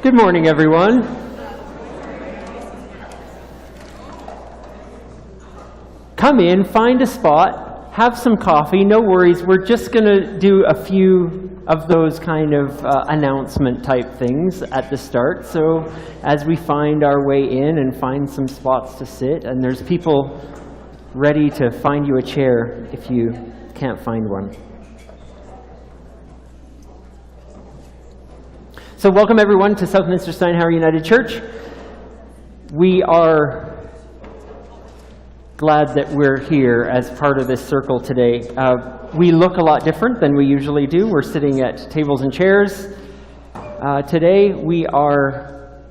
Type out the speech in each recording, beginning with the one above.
Good morning, everyone. Come in, find a spot, have some coffee, no worries. We're just going to do a few of those kind of announcement type things at the start. So as we find our way in and find some spots to sit, and there's people ready to find you a chair if you can't find one. So welcome everyone to Southminster Steinhauer United Church. We are glad that we're here as part of this circle today. We look a lot different than we usually do. We're sitting at tables and chairs. Today we are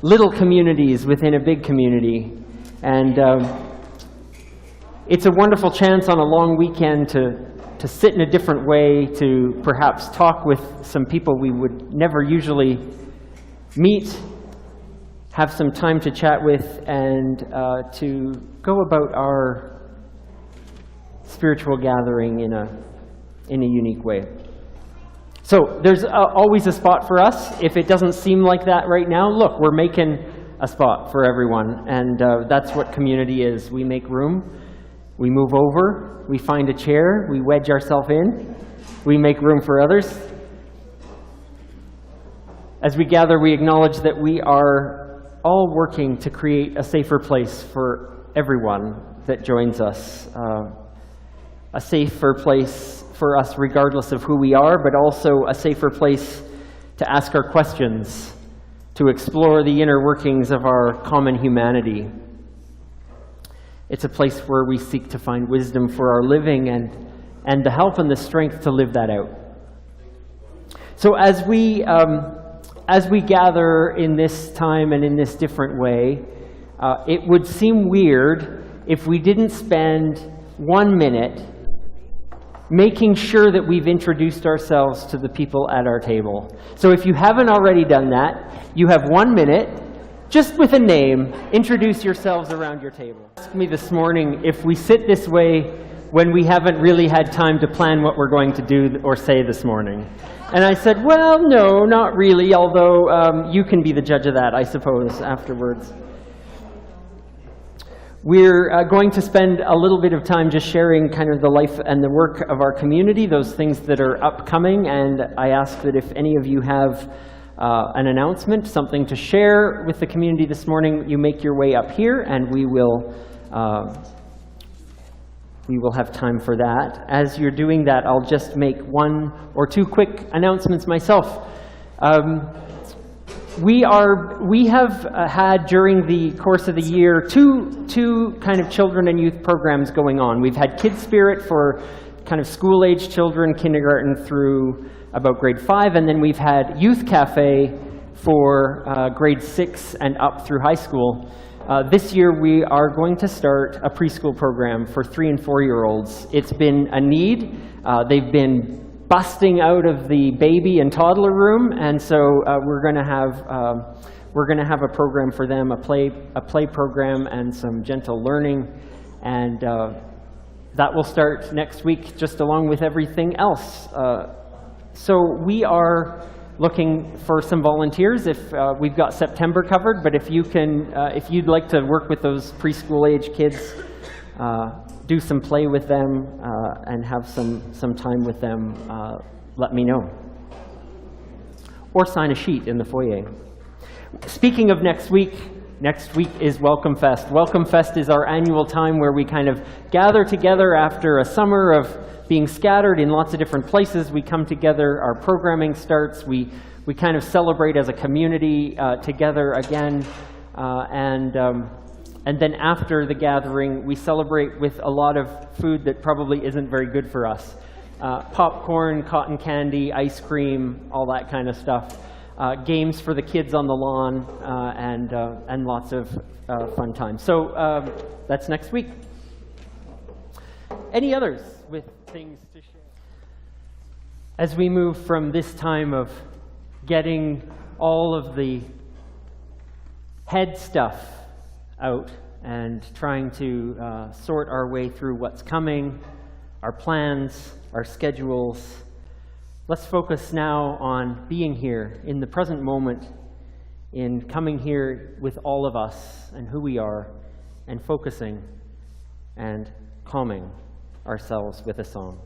little communities within a big community. And it's a wonderful chance on a long weekend to sit in a different way, to perhaps talk with some people we would never usually meet, have some time to chat with, and to go about our spiritual gathering in a unique way. So there's always a spot for us. If it doesn't seem like that right now, look, we're making a spot for everyone, and that's what community is. We make room. We move over, we find a chair, we wedge ourselves in, we make room for others. As we gather, we acknowledge that we are all working to create a safer place for everyone that joins us. A safer place for us regardless of who we are, but also a safer place to ask our questions, to explore the inner workings of our common humanity. It's a place where we seek to find wisdom for our living and the help and the strength to live that out. So as we gather in this time and in this different way, it would seem weird if we didn't spend 1 minute making sure that we've introduced ourselves to the people at our table. So if you haven't already done that, you have 1 minute. Just with a name, introduce yourselves around your table. Ask me this morning if we sit this way when we haven't really had time to plan what we're going to do or say this morning. And I said, well, no, not really, although you can be the judge of that, I suppose, afterwards. We're going to spend a little bit of time just sharing kind of the life and the work of our community, those things that are upcoming, and I ask that if any of you have an announcement, something to share with the community this morning, you make your way up here, and we will have time for that. As you're doing that, I'll just make 1 or 2 quick announcements myself. We have had during the course of the year two kind of children and youth programs going on. We've had Kids Spirit for kind of school-age children, kindergarten through about grade 5, and then we've had Youth Cafe for grade 6 and up through high school. This year we are going to start a preschool program for 3- and 4-year-olds. It's been a need. They've been busting out of the baby and toddler room, and so we're going to have a program for them, a play program and some gentle learning, and that will start next week just along with everything else. So we are looking for some volunteers. If we've got September covered, but if you'd like to work with those preschool age kids, do some play with them and have some time with them, let me know. Or sign a sheet in the foyer. Speaking of next week is Welcome Fest. Welcome Fest is our annual time where we kind of gather together after a summer of being scattered in lots of different places. We come together, our programming starts, we kind of celebrate as a community together again, and then after the gathering, we celebrate with a lot of food that probably isn't very good for us. Popcorn, cotton candy, ice cream, all that kind of stuff. Games for the kids on the lawn, and lots of fun times. So that's next week. Any others with things to share? As we move from this time of getting all of the head stuff out and trying to sort our way through what's coming, our plans, our schedules, let's focus now on being here in the present moment in coming here with all of us and who we are and focusing and calming ourselves with a song.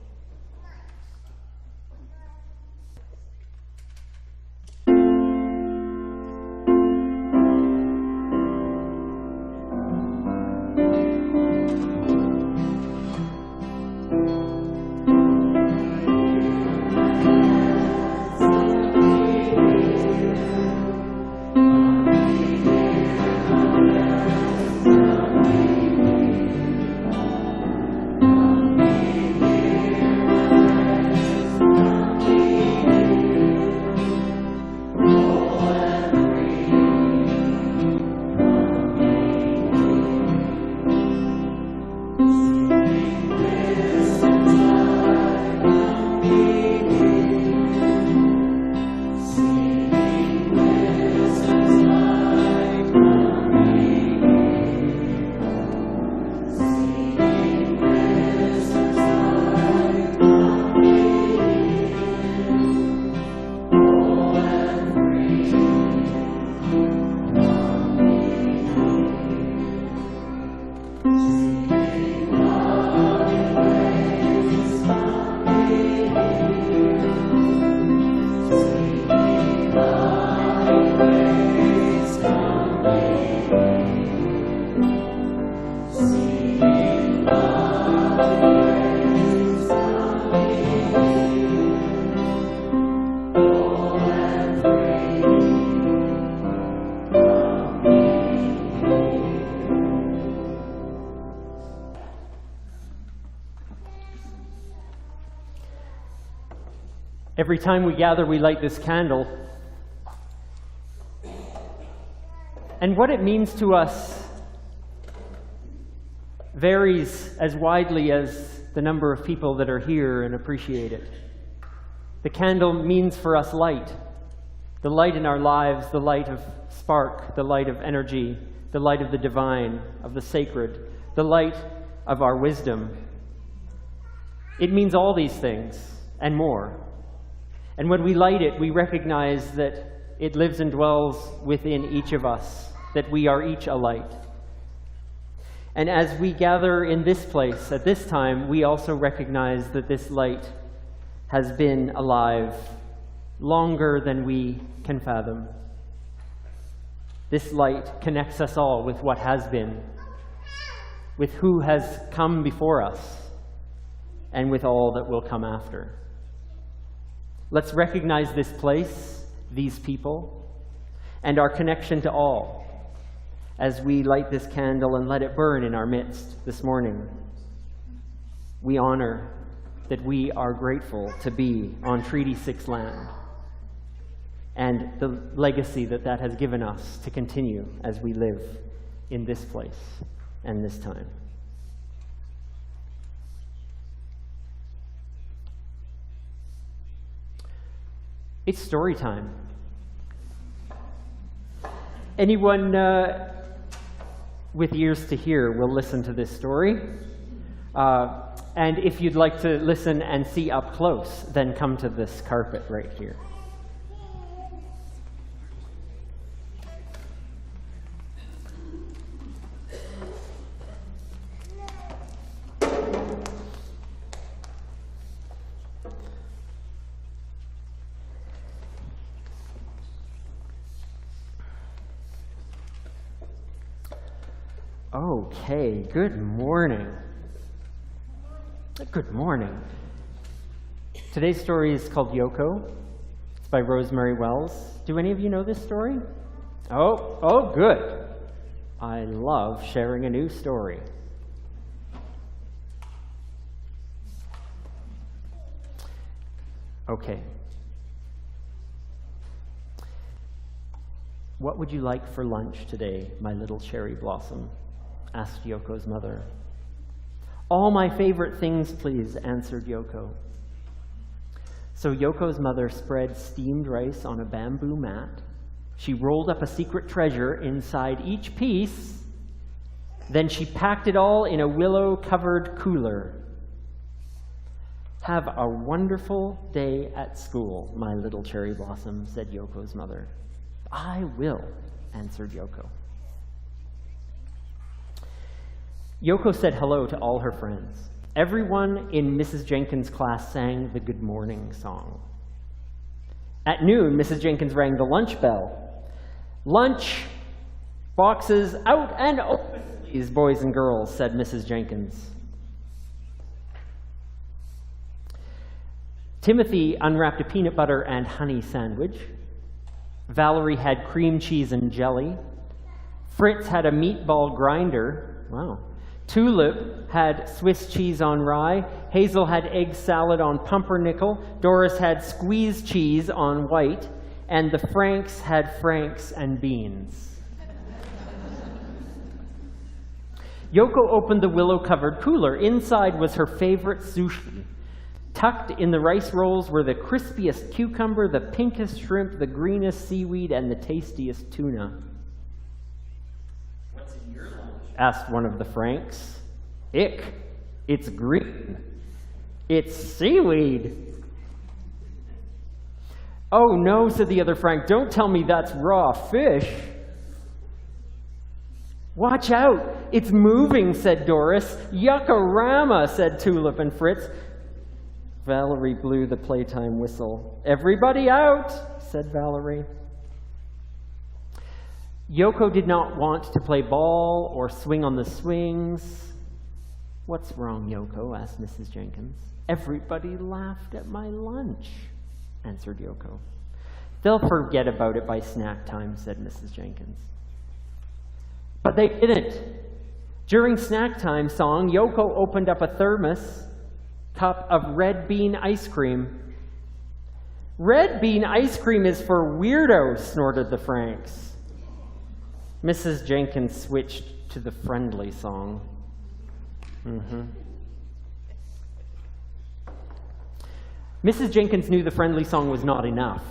Every time we gather, we light this candle. And what it means to us varies as widely as the number of people that are here and appreciate it. The candle means for us light, the light in our lives, the light of spark, the light of energy, the light of the divine, of the sacred, the light of our wisdom. It means all these things and more. And when we light it, we recognize that it lives and dwells within each of us, that we are each a light. And as we gather in this place at this time, we also recognize that this light has been alive longer than we can fathom. This light connects us all with what has been, with who has come before us, and with all that will come after. Let's recognize this place, these people, and our connection to all as we light this candle and let it burn in our midst this morning. We honor that we are grateful to be on Treaty 6 land and the legacy that that has given us to continue as we live in this place and this time. It's story time. Anyone with ears to hear will listen to this story. And if you'd like to listen and see up close, then come to this carpet right here. Okay, good morning. Good morning. Today's story is called Yoko. It's by Rosemary Wells. Do any of you know this story? Oh, good. I love sharing a new story. Okay. What would you like for lunch today, my little cherry blossom? Asked Yoko's mother. All my favorite things, please, answered Yoko. So Yoko's mother spread steamed rice on a bamboo mat. She rolled up a secret treasure inside each piece. Then she packed it all in a willow-covered cooler. Have a wonderful day at school, my little cherry blossom, said Yoko's mother. "I will," answered Yoko. Yoko said hello to all her friends. Everyone in Mrs. Jenkins' class sang the good morning song. At noon, Mrs. Jenkins rang the lunch bell. "Lunch boxes out and open, please, boys and girls," said Mrs. Jenkins. Timothy unwrapped a peanut butter and honey sandwich. Valerie had cream cheese and jelly. Fritz had a meatball grinder. Wow. Tulip had Swiss cheese on rye. Hazel had egg salad on pumpernickel. Doris had squeezed cheese on white. And the Franks had franks and beans. Yoko opened the willow-covered cooler. Inside was her favorite sushi. Tucked in the rice rolls were the crispiest cucumber, the pinkest shrimp, the greenest seaweed, and the tastiest tuna. "What's in your lunch?" asked one of the Franks. "Ick, it's green. It's seaweed." "Oh no," said the other Frank, "don't tell me that's raw fish." "Watch out, it's moving," said Doris. "Yuckorama," said Tulip and Fritz. Valerie blew the playtime whistle. "Everybody out," said Valerie. Yoko did not want to play ball or swing on the swings. "What's wrong, Yoko?" asked Mrs. Jenkins. "Everybody laughed at my lunch," answered Yoko. "They'll forget about it by snack time," said Mrs. Jenkins. But they didn't. During snack time song, Yoko opened up a thermos cup of red bean ice cream. "Red bean ice cream is for weirdos," snorted the Franks. Mrs. Jenkins switched to the friendly song. Mrs. Jenkins knew the friendly song was not enough.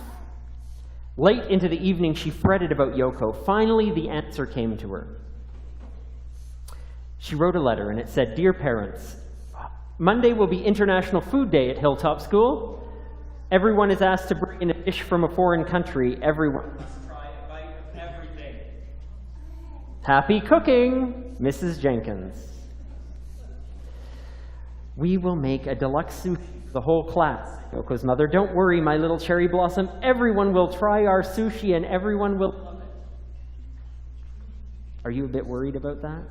Late into the evening, she fretted about Yoko. Finally, the answer came to her. She wrote a letter, and it said, "Dear parents, Monday will be International Food Day at Hilltop School. Everyone is asked to bring in a dish from a foreign country. Everyone must try a bite of everything. Happy cooking, Mrs. Jenkins." "We will make a deluxe sushi for the whole class," Yoko's mother. "Don't worry, my little cherry blossom. Everyone will try our sushi and everyone will love it." Are you a bit worried about that?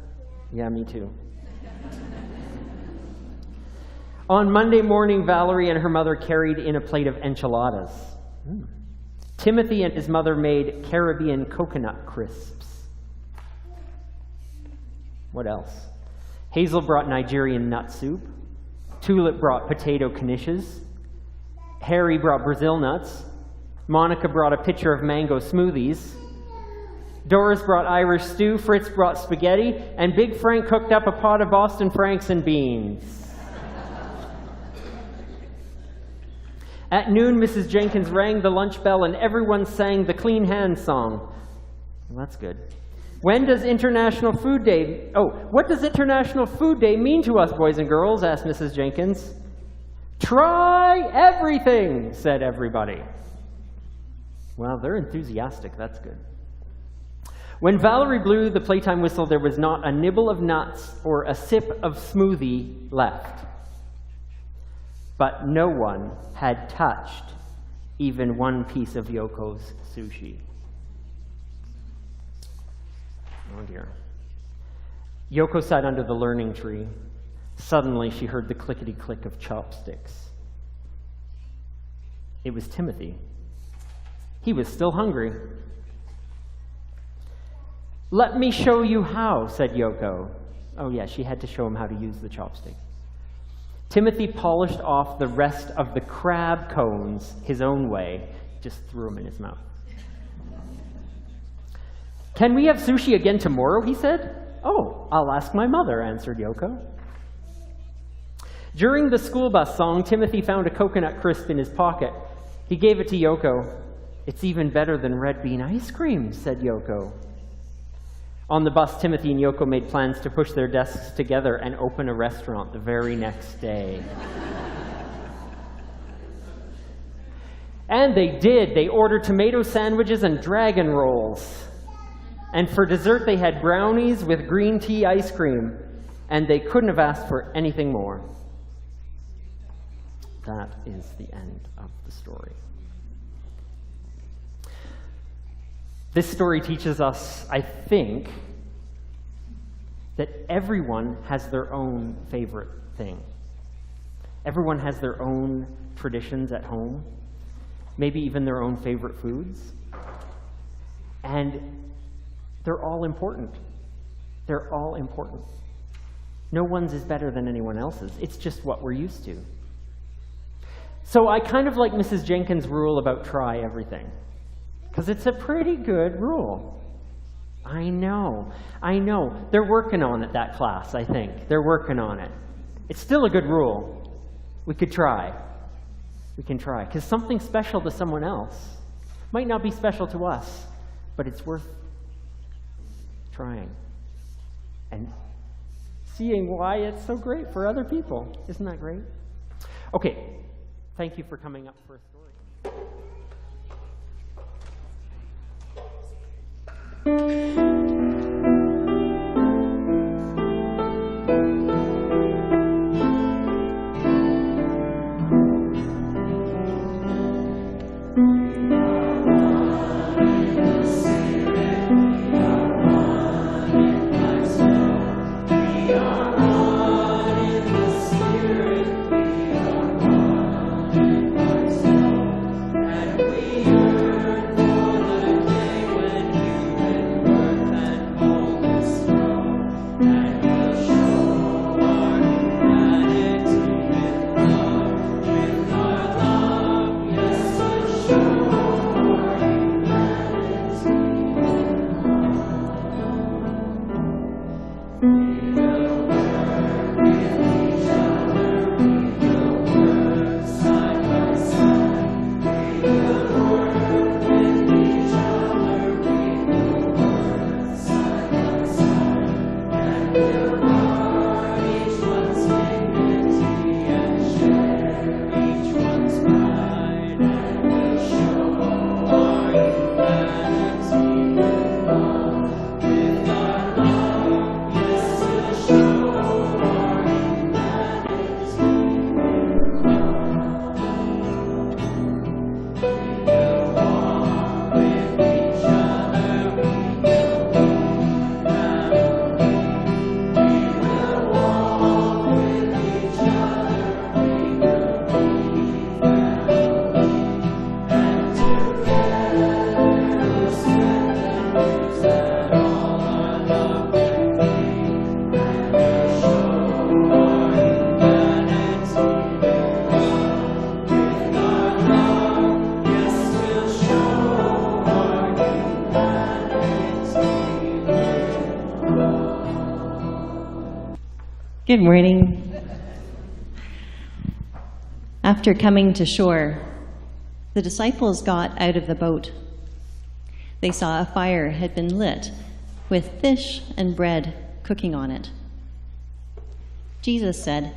Yeah, me too. On Monday morning, Valerie and her mother carried in a plate of enchiladas. Timothy and his mother made Caribbean coconut crisps. What else? Hazel brought Nigerian nut soup. Tulip brought potato knishes. Harry brought Brazil nuts. Monica brought a pitcher of mango smoothies. Doris brought Irish stew. Fritz brought spaghetti. And Big Frank cooked up a pot of Boston Franks and beans. At noon, Mrs. Jenkins rang the lunch bell and everyone sang the Clean Hands song. Well, that's good. What does International Food Day mean to us, boys and girls? Asked Mrs. Jenkins. Try everything, said everybody. Well, they're enthusiastic. That's good. When Valerie blew the playtime whistle, there was not a nibble of nuts or a sip of smoothie left. But no one had touched even one piece of Yoko's sushi. Oh dear. Yoko sat under the learning tree. Suddenly she heard the clickety-click of chopsticks. It was Timothy. He was still hungry. "Let me show you how," said Yoko. Oh yeah, she had to show him how to use the chopstick. Timothy polished off the rest of the crab cones his own way, just threw them in his mouth. "Can we have sushi again tomorrow?" he said. "Oh, I'll ask my mother," answered Yoko. During the school bus song, Timothy found a coconut crisp in his pocket. He gave it to Yoko. "It's even better than red bean ice cream," said Yoko. On the bus, Timothy and Yoko made plans to push their desks together and open a restaurant the very next day. And they did. They ordered tomato sandwiches and dragon rolls. And for dessert, they had brownies with green tea ice cream. And they couldn't have asked for anything more. That is the end of the story. This story teaches us, I think, that everyone has their own favorite thing. Everyone has their own traditions at home, maybe even their own favorite foods. And they're all important. They're all important. No one's is better than anyone else's. It's just what we're used to. So I kind of like Mrs. Jenkins' rule about try everything, because it's a pretty good rule. I know. They're working on it, that class, I think. They're working on it. It's still a good rule. We could try. We can try. Because something special to someone else might not be special to us, but it's worth trying and seeing why it's so great for other people. Isn't that great? Okay. Thank you for coming up for a story. Good morning. After coming to shore, the disciples got out of the boat. They saw a fire had been lit with fish and bread cooking on it. Jesus said,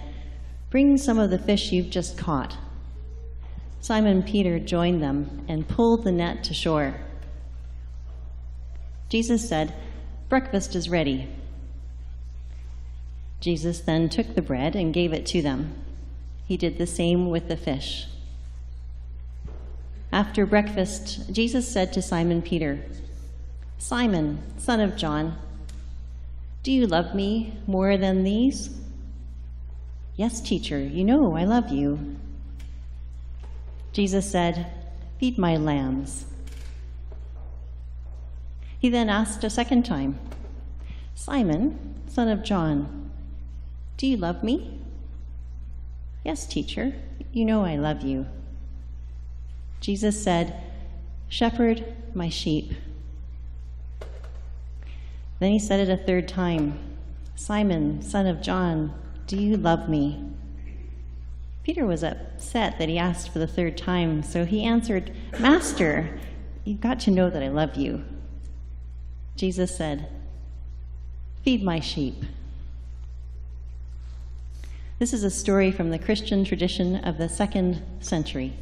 "Bring some of the fish you've just caught." Simon Peter joined them and pulled the net to shore. Jesus said, "Breakfast is ready." Jesus then took the bread and gave it to them. He did the same with the fish. After breakfast, Jesus said to Simon Peter, "Simon, son of John, do you love me more than these?" "Yes, teacher, you know I love you." Jesus said, "Feed my lambs." He then asked a second time, "Simon, son of John, do you love me?" "Yes, teacher, you know I love you." Jesus said, "Shepherd my sheep." Then he said it a third time, "Simon, son of John, do you love me?" Peter was upset that he asked for the third time, so he answered, "Master, you've got to know that I love you." Jesus said, "Feed my sheep." This is a story from the Christian tradition of the 2nd century.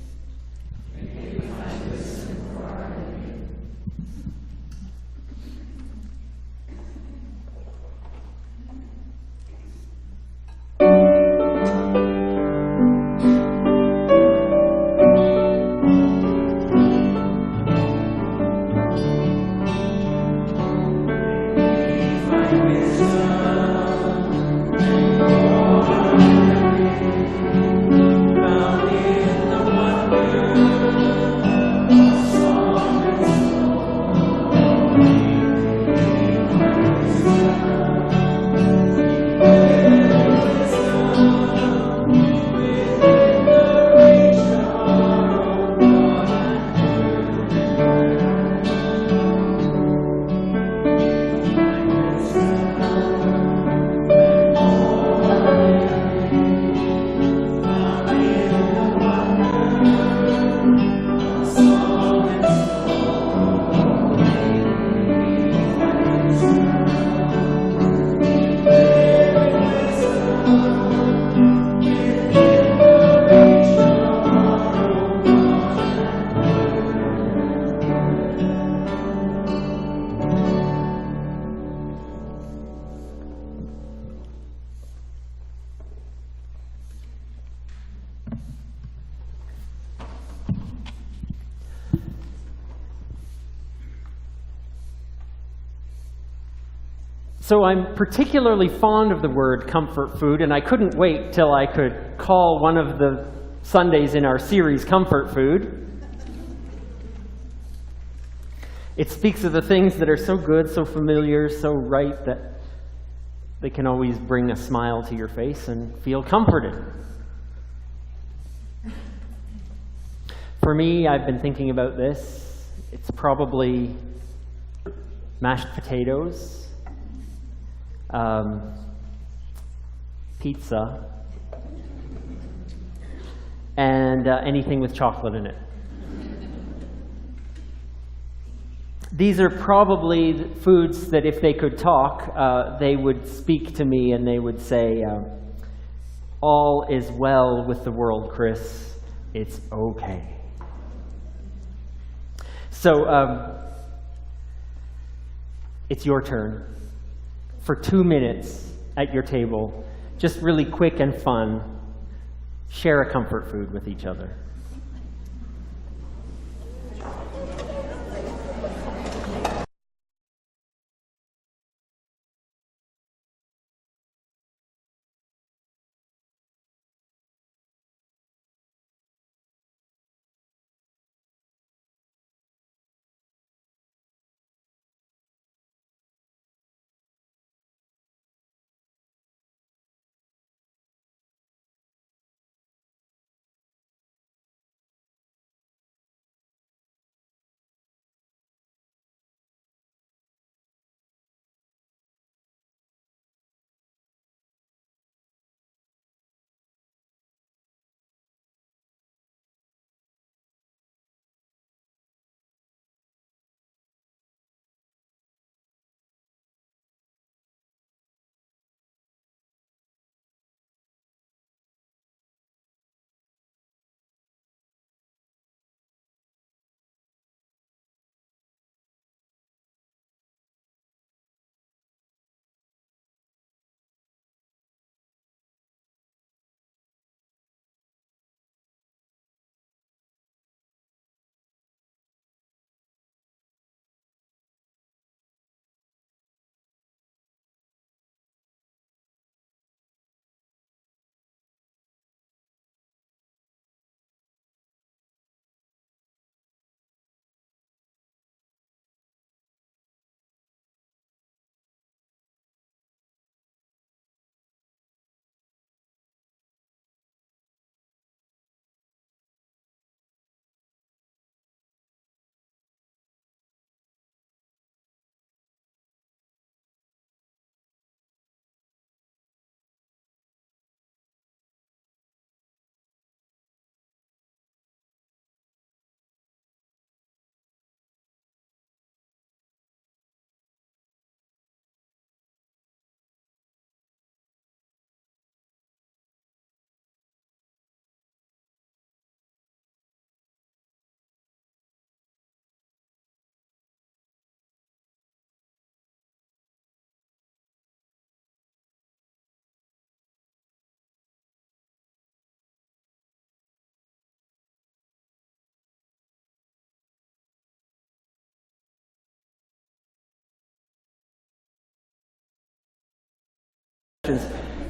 So I'm particularly fond of the word comfort food, and I couldn't wait till I could call one of the Sundays in our series Comfort Food. It speaks of the things that are so good, so familiar, so right that they can always bring a smile to your face and feel comforted. For me, I've been thinking about this. It's probably mashed potatoes, pizza, and anything with chocolate in it. These are probably foods that if they could talk, they would speak to me and they would say, all is well with the world, Chris. It's okay. So, it's your turn. For 2 minutes at your table, just really quick and fun, share a comfort food with each other.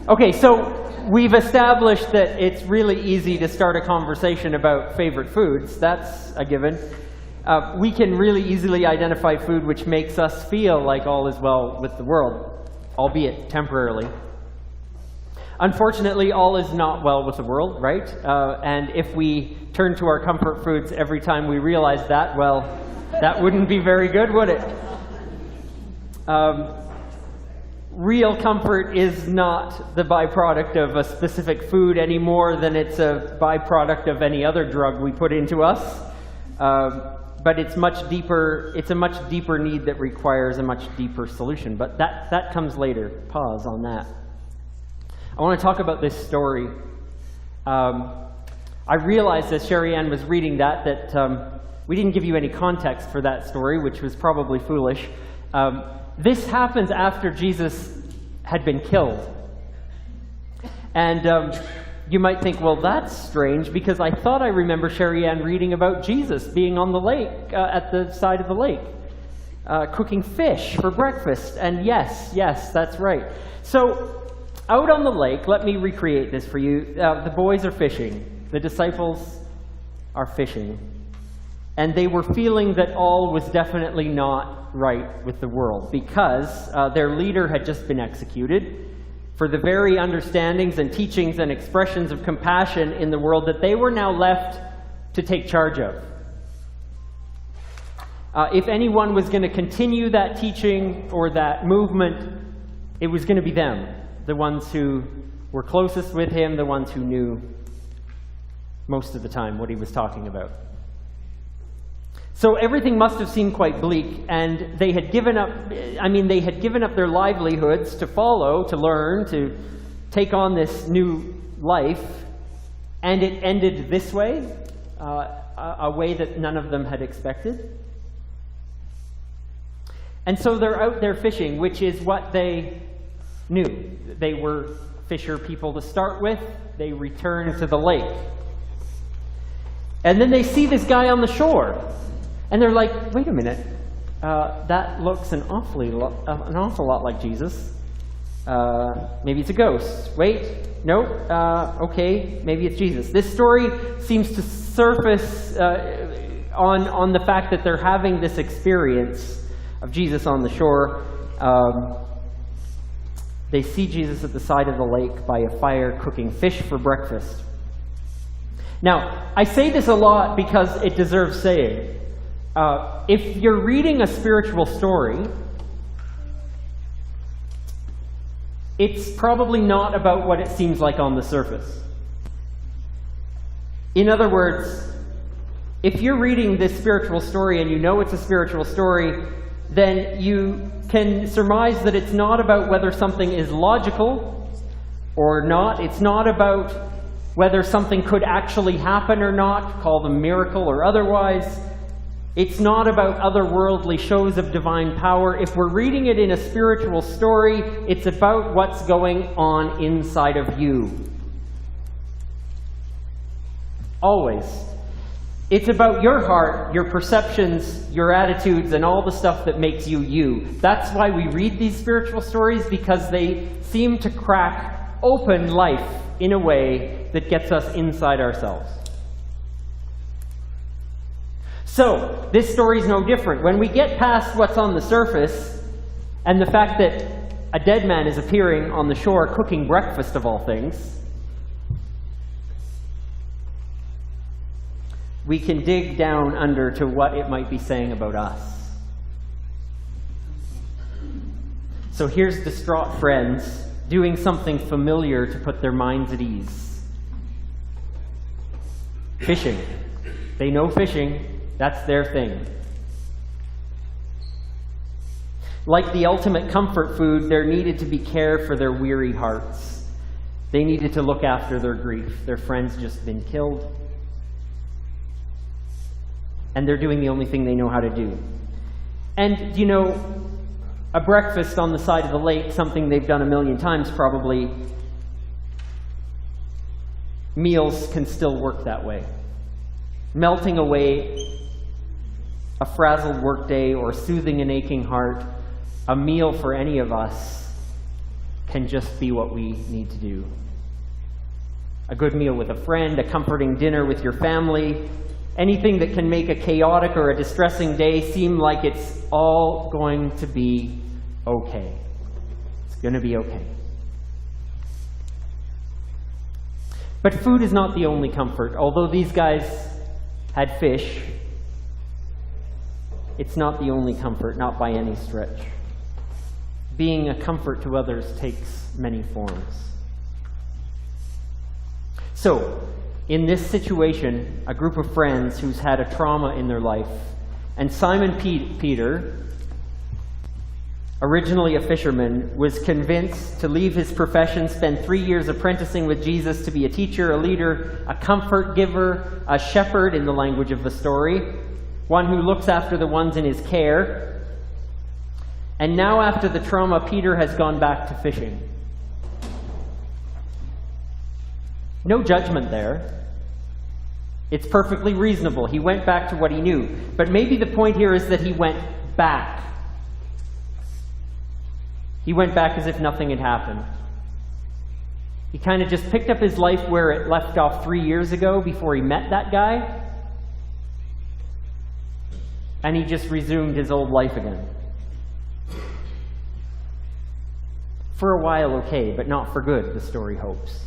Okay, so we've established that it's really easy to start a conversation about favorite foods. That's a given. We can really easily identify food which makes us feel like all is well with the world, albeit temporarily. Unfortunately, all is not well with the world, right? And if we turn to our comfort foods every time we realize that, well, that wouldn't be very good, would it? Real comfort is not the byproduct of a specific food any more than it's a byproduct of any other drug we put into us. But it's much deeper. It's a much deeper need that requires a much deeper solution. But that comes later. Pause on that. I want to talk about this story. I realized as Sherry Ann was reading that we didn't give you any context for that story, which was probably foolish. This happens after Jesus had been killed. And you might think, well, that's strange, because I thought I remember Sherry Ann reading about Jesus being on the lake, at the side of the lake. cooking fish for breakfast. And yes, that's right. So out on the lake, let me recreate this for you. The boys are fishing. The disciples are fishing. And they were feeling that all was definitely not right with the world because their leader had just been executed for the very understandings and teachings and expressions of compassion in the world that they were now left to take charge of. If anyone was going to continue that teaching or that movement, it was going to be them, the ones who were closest with him, the ones who knew most of the time what he was talking about. So everything must have seemed quite bleak, and they had given up, they had given up their livelihoods to follow, to learn, to take on this new life, and it ended this way, a way that none of them had expected. And so they're out there fishing, which is what they knew. They were fisher people to start with. They return to the lake. And then they see this guy on the shore. And they're like, wait a minute, that looks an awful lot like Jesus. Maybe it's a ghost. Wait, nope, okay, maybe it's Jesus. This story seems to surface on the fact that they're having this experience of Jesus on the shore. They see Jesus at the side of the lake by a fire cooking fish for breakfast. Now, I say this a lot because it deserves saying. If you're reading a spiritual story, it's probably not about what it seems like on the surface. In other words, if you're reading this spiritual story and you know it's a spiritual story, then you can surmise that it's not about whether something is logical or not. It's not about whether something could actually happen or not, call them miracle or otherwise. It's not about otherworldly shows of divine power. If we're reading it in a spiritual story, it's about what's going on inside of you. Always. It's about your heart, your perceptions, your attitudes, and all the stuff that makes you you. That's why we read these spiritual stories, because they seem to crack open life in a way that gets us inside ourselves. So, this story is no different. When we get past what's on the surface, and the fact that a dead man is appearing on the shore cooking breakfast of all things, we can dig down under to what it might be saying about us. So here's distraught friends doing something familiar to put their minds at ease. Fishing. They know fishing. That's their thing. Like the ultimate comfort food, there needed to be care for their weary hearts. They needed to look after their grief. Their friend's just been killed. And they're doing the only thing they know how to do. And, you know, a breakfast on the side of the lake, something they've done a million times probably, meals can still work that way. Melting away a frazzled workday or soothing an aching heart, a meal for any of us can just be what we need to do. A good meal with a friend, a comforting dinner with your family, anything that can make a chaotic or a distressing day seem like it's all going to be okay. It's going to be okay. But food is not the only comfort. Although these guys had fish, it's not the only comfort, not by any stretch. Being a comfort to others takes many forms. So, in this situation, a group of friends who's had a trauma in their life, and Simon Peter, originally a fisherman, was convinced to leave his profession, spend 3 years apprenticing with Jesus to be a teacher, a leader, a comfort giver, a shepherd in the language of the story, one who looks after the ones in his care. And now after the trauma, Peter has gone back to fishing. No judgment there. It's perfectly reasonable. He went back to what he knew. But maybe the point here is that he went back He went back as if nothing had happened. He kind of just picked up his life where it left off 3 years ago before he met that guy, and he just resumed his old life again. For a while, okay, but not for good, the story hopes.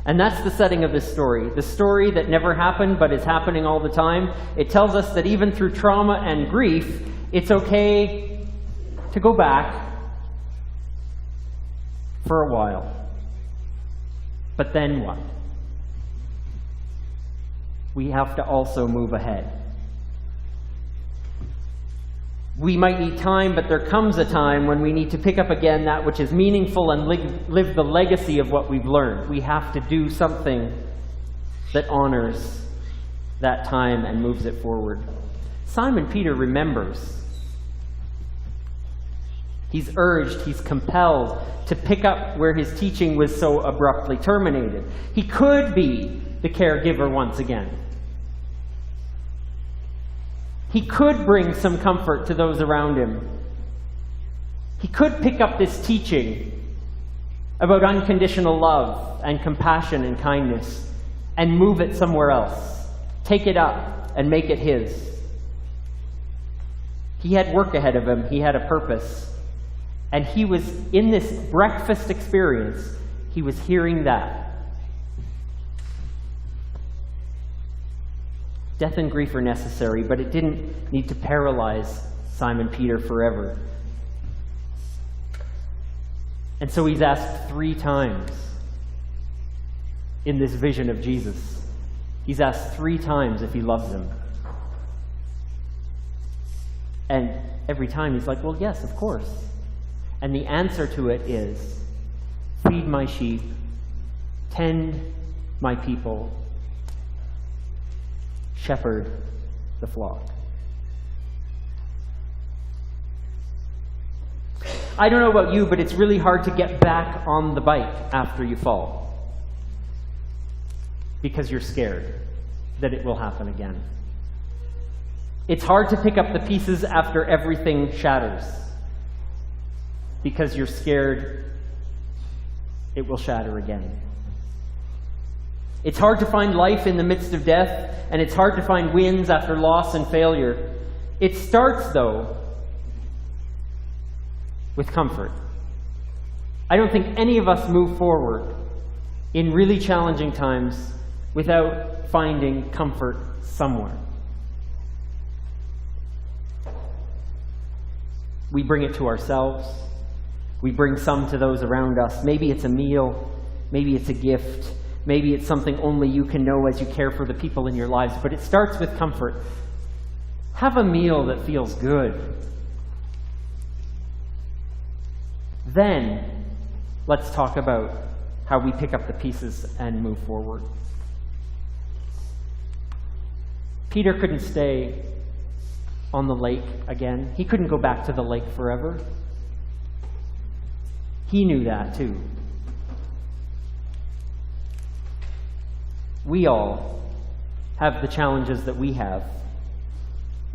And that's the setting of this story. The story that never happened but is happening all the time. It tells us that even through trauma and grief, it's okay to go back for a while. But then what? We have to also move ahead. We might need time, but there comes a time when we need to pick up again that which is meaningful and live the legacy of what we've learned. We have to do something that honors that time and moves it forward. Simon Peter remembers. He's urged, he's compelled to pick up where his teaching was so abruptly terminated. He could be the caregiver once again. He could bring some comfort to those around him. He could pick up this teaching about unconditional love and compassion and kindness and move it somewhere else. Take it up and make it his. He had work ahead of him. He had a purpose. And he was in this breakfast experience, he was hearing that. Death and grief are necessary, but it didn't need to paralyze Simon Peter forever. And so he's asked 3 times in this vision of Jesus. He's asked 3 times if he loves him. And every time he's like, well, yes, of course. And the answer to it is, feed my sheep, tend my people, shepherd the flock. I don't know about you, but it's really hard to get back on the bike after you fall because you're scared that it will happen again. It's hard to pick up the pieces after everything shatters because you're scared it will shatter again. It's hard to find life in the midst of death, and it's hard to find wins after loss and failure. It starts, though, with comfort. I don't think any of us move forward in really challenging times without finding comfort somewhere. We bring it to ourselves. We bring some to those around us. Maybe it's a meal. Maybe it's a gift. Maybe it's something only you can know as you care for the people in your lives, but it starts with comfort. Have a meal that feels good. Then, let's talk about how we pick up the pieces and move forward. Peter couldn't stay on the lake again. He couldn't go back to the lake forever. He knew that too. We all have the challenges that we have.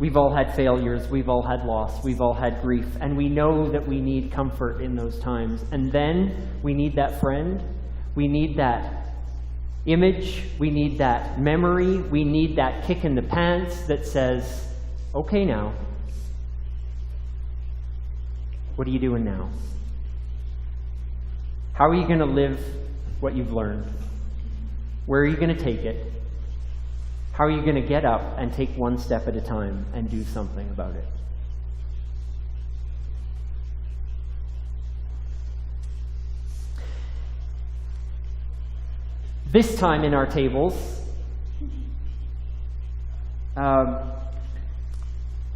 We've all had failures, we've all had loss, we've all had grief, and we know that we need comfort in those times. And then we need that friend, we need that image, we need that memory, we need that kick in the pants that says, okay now, what are you doing now? How are you going to live what you've learned? Where are you going to take it? How are you going to get up and take one step at a time and do something about it? This time in our tables,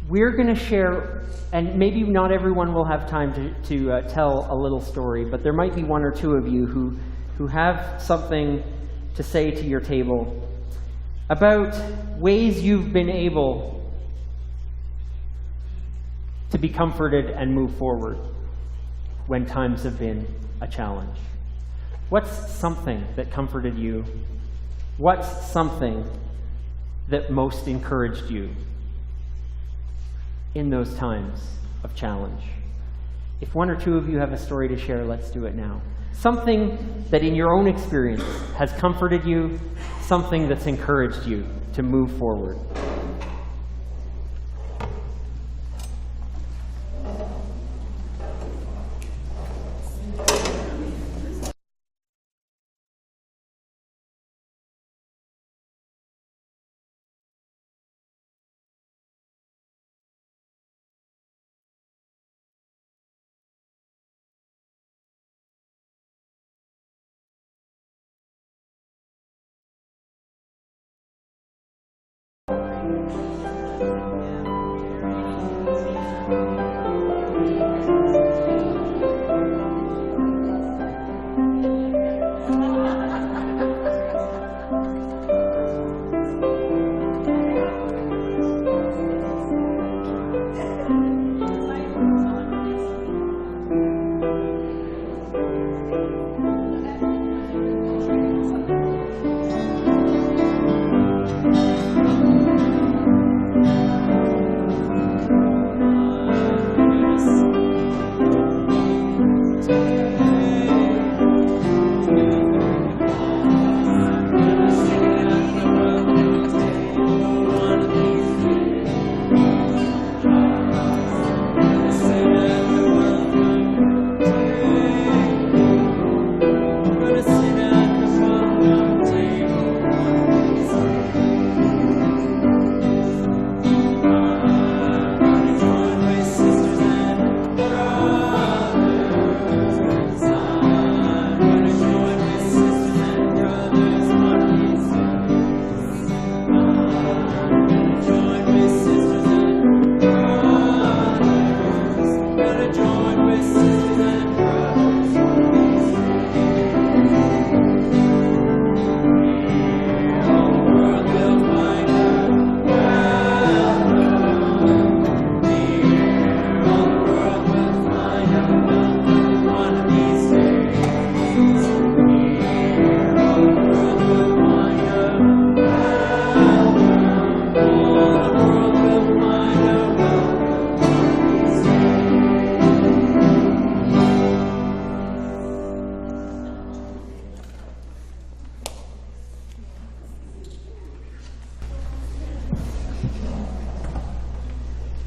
we're going to share, and maybe not everyone will have time to tell a little story, but there might be 1 or 2 of you who have something to say to your table about ways you've been able to be comforted and move forward when times have been a challenge. What's something that comforted you? What's something that most encouraged you in those times of challenge? If one or two of you have a story to share, let's do it now. Something that in your own experience has comforted you, something that's encouraged you to move forward.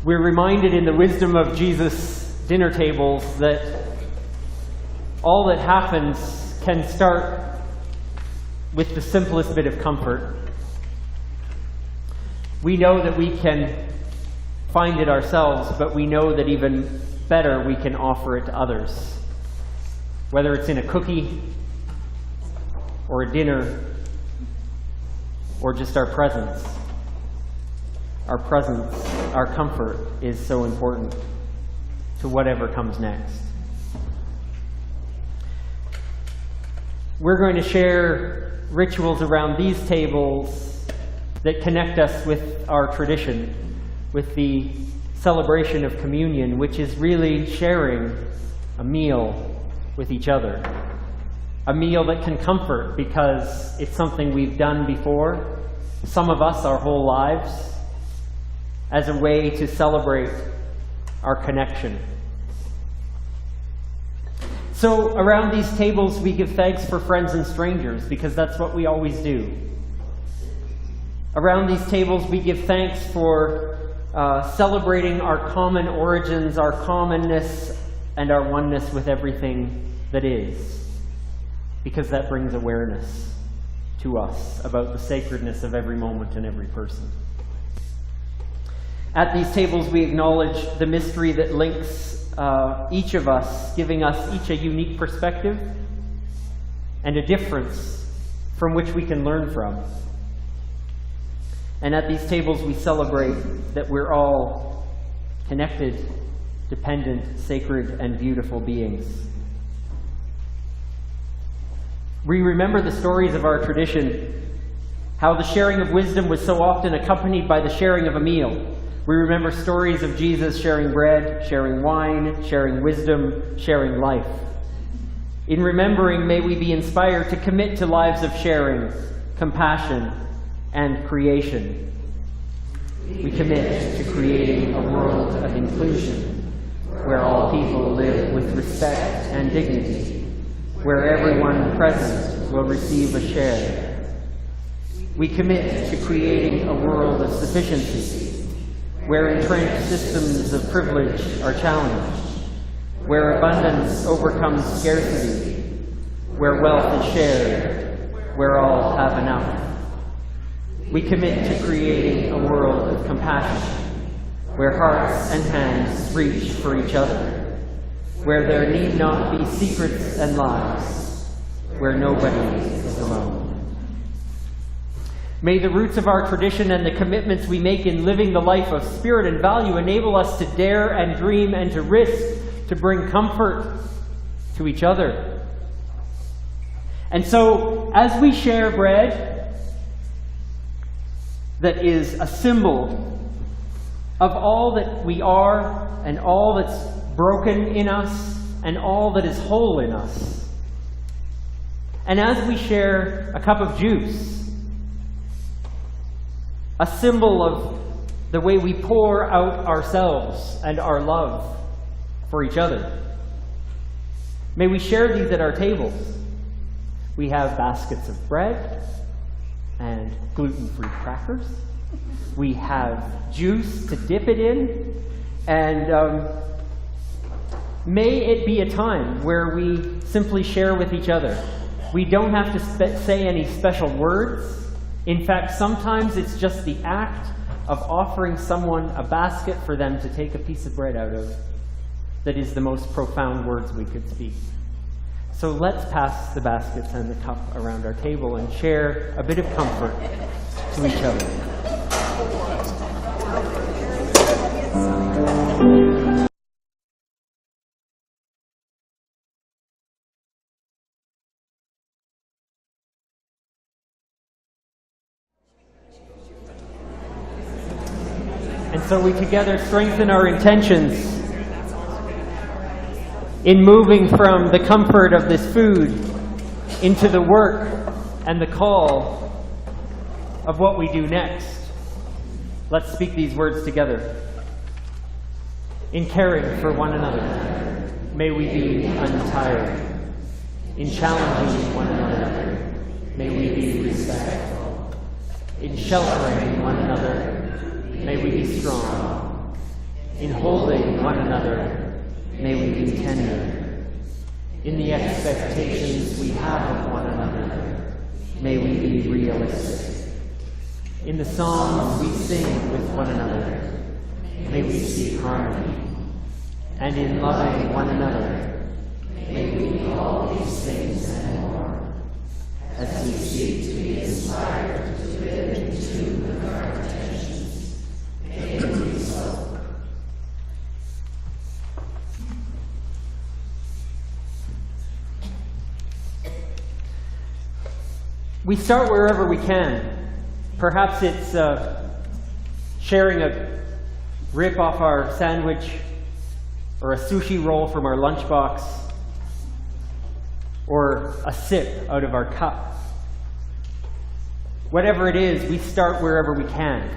We're reminded in the wisdom of Jesus' dinner tables that all that happens can start with the simplest bit of comfort. We know that we can find it ourselves, but we know that even better, we can offer it to others. Whether it's in a cookie, or a dinner, or just our presence. Our presence, our comfort is so important to whatever comes next. We're going to share rituals around these tables that connect us with our tradition, with the celebration of communion, which is really sharing a meal with each other. A meal that can comfort because it's something we've done before, some of us our whole lives, as a way to celebrate our connection. So around these tables we give thanks for friends and strangers, because that's what we always do. Around these tables we give thanks for celebrating our common origins, our commonness, and our oneness with everything that is, because that brings awareness to us about the sacredness of every moment and every person. At these tables, we acknowledge the mystery that links each of us, giving us each a unique perspective and a difference from which we can learn from. And at these tables, we celebrate that we're all connected, dependent, sacred, and beautiful beings. We remember the stories of our tradition, how the sharing of wisdom was so often accompanied by the sharing of a meal. We remember stories of Jesus sharing bread, sharing wine, sharing wisdom, sharing life. In remembering, may we be inspired to commit to lives of sharing, compassion, and creation. We commit to creating a world of inclusion where all people live with respect and dignity, where everyone present will receive a share. We commit to creating a world of sufficiency, where entrenched systems of privilege are challenged, where abundance overcomes scarcity, where wealth is shared, where all have enough. We commit to creating a world of compassion, where hearts and hands reach for each other, where there need not be secrets and lies, where nobody is alone. May the roots of our tradition and the commitments we make in living the life of spirit and value enable us to dare and dream and to risk, to bring comfort to each other. And so, as we share bread that is a symbol of all that we are and all that's broken in us and all that is whole in us, and as we share a cup of juice, a symbol of the way we pour out ourselves and our love for each other, may we share these at our tables. We have baskets of bread and gluten-free crackers. We have juice to dip it in. And may it be a time where we simply share with each other. We don't have to say any special words. In fact, sometimes it's just the act of offering someone a basket for them to take a piece of bread out of that is the most profound words we could speak. So let's pass the baskets and the cup around our table and share a bit of comfort to each other. And so we together strengthen our intentions in moving from the comfort of this food into the work and the call of what we do next. Let's speak these words together. In caring for one another, may we be untiring. In challenging one another, may we be respectful. In sheltering one another, may we be strong. In holding one another, may we be tender. In the expectations we have of one another, may we be realistic. In the songs we sing with one another, may we seek harmony. And in loving one another, may we be all these things and more, as we seek to be inspired to live in tune with our intentions. May it be so. We start wherever we can. Perhaps it's sharing a rip off our sandwich or a sushi roll from our lunchbox or a sip out of our cup. Whatever it is, we start wherever we can.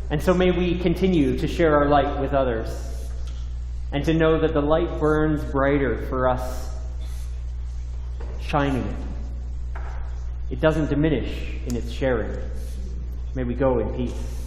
And so may we continue to share our light with others and to know that the light burns brighter for us, shining it. It doesn't diminish in its sharing. May we go in peace.